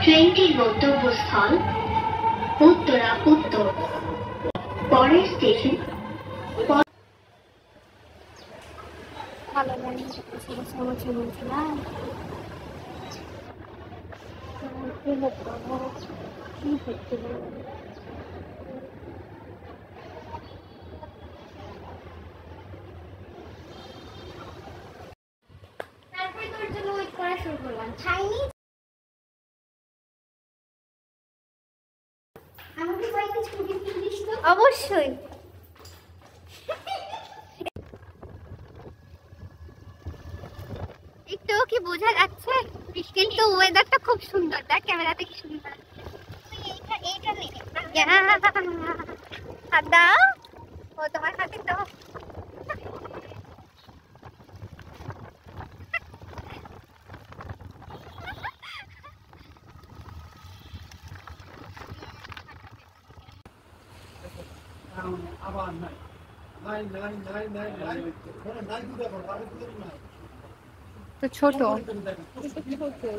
ট্রেনটির গন্তব্যস্থল উত্তরা উত্তর। পরের স্টেশন তারপরে তোর জন্য ওয়েট করা শুরু করলাম। চাইনিজ আমাকে কয়েকটা ছবি তুলিস তো? অবশ্যই। একটু কি বোঝা যাচ্ছে? কিন্তু ওয়েদারটা খুব সুন্দর, দেখ ক্যামেরাতে কি সুন্দর। এইটা নেই হাত দাও, ও তোমার হাতে দাও। আবার নাই নাই নাই নাই নাই নাই নাই দেখো নাই তো ছোট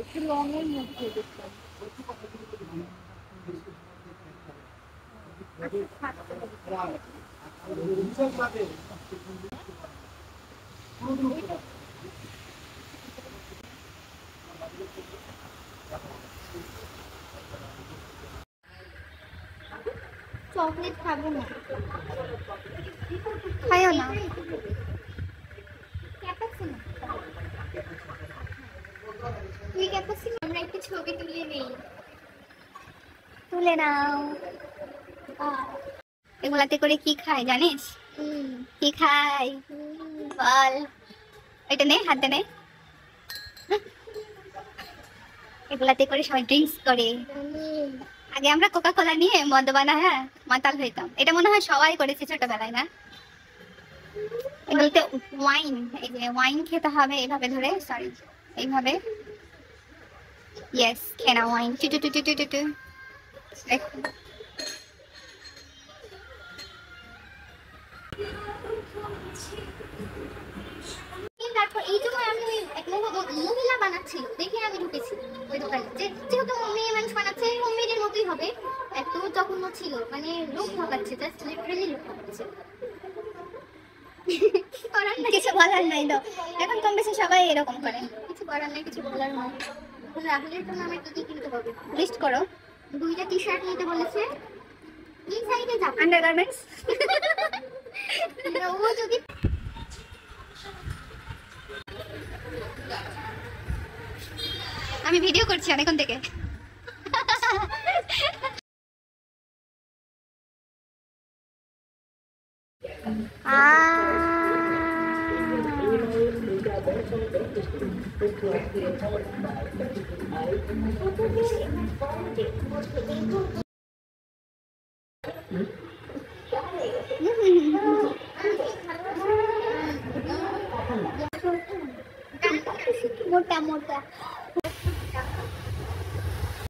একটু লং এর মধ্যে দেখতাম চকলেট খাবো না, খাইও না। ক্যাপাসিনো, তুই ক্যাপাসিনো। আমরা একটু ছবি তুলে নেই। তুলে নাও। এগুলাতে করে কি খায় জানিস? কি খায় বল? এটা নে, হাতে নে। এগুলাতে করে সবাই ড্রিঙ্কস করে। আগে আমরা কোকা কোলা নিয়ে মদ বানায় মাতাল হইতাম। এটা মনে হয় সবাই করেছে ছোটবেলায়, না? এগুলোতে ওয়াইন, এই যে ওয়াইন খেতে হবে এইভাবে ধরে, সরি এইভাবে। ইয়েস, খেয়ে নাও ওয়াইন। টু টু টু টু টু টু। তারপর এই জন্য আমি ওই এক মহিলা বানাচ্ছিল দেখে আমি ঢুকেছি ওই দোকানে, যেহেতু মেয়ে মানুষ বানাচ্ছে হোমমেডের মতোই হবে। এত জঘন্য ছিল, মানে লোক ঠকাচ্ছে, জাস্ট লিটারালি লোক ঠকাচ্ছে। কিছু বলার নাই তো, এখন কম বেশি সবাই এরকম করে। কিছু করার নাই, কিছু বলার নাই। রাহুলের জন্য আমার কি কিনতে হবে লিস্ট করো। 2টা টি শার্ট নিতে বলেছে। এই সাইডে যাও, আন্ডারগার্মেন্টস। ও যদি আমি ভিডিও করছি অনেকক্ষণ থেকে। মোটা মোটা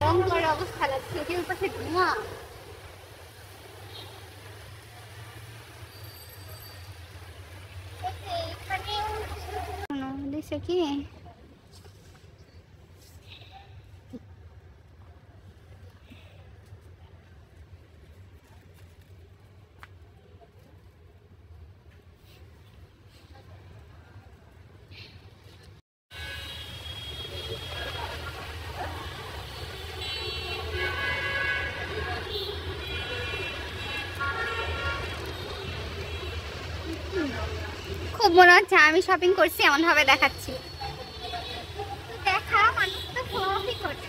রং করার অবস্থা লাগছে, কেউ পাশে ধোঁয়া। দেখছে কি খুব মনে হচ্ছে আমি শপিং করছি এমন ভাবে দেখাচ্ছি। দেখা মানুষ তো সবই করে।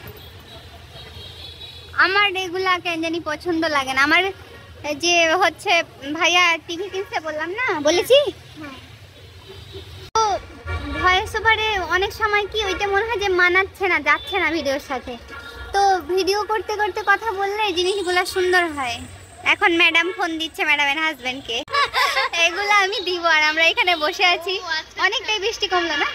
আমার এগুলা কেন জানি পছন্দ লাগে না। আমার যে হচ্ছে ভাইয়া টিভি কিনতে বললাম না, বলেছি তো ভয়েস ওভারে অনেক সময় কি ওইটা মনে হয় যে মানাচ্ছে না, যাচ্ছে না ভিডিওর সাথে। তো ভিডিও করতে করতে কথা বললে জিনিসগুলো সুন্দর হয়। এখন ম্যাডাম ফোন দিচ্ছে ম্যাডামের হাজবেন্ডকে, এগুলো আমি দিব। আর আমরা এখানে বসে আছি, অনেকটাই বৃষ্টি কমলো না?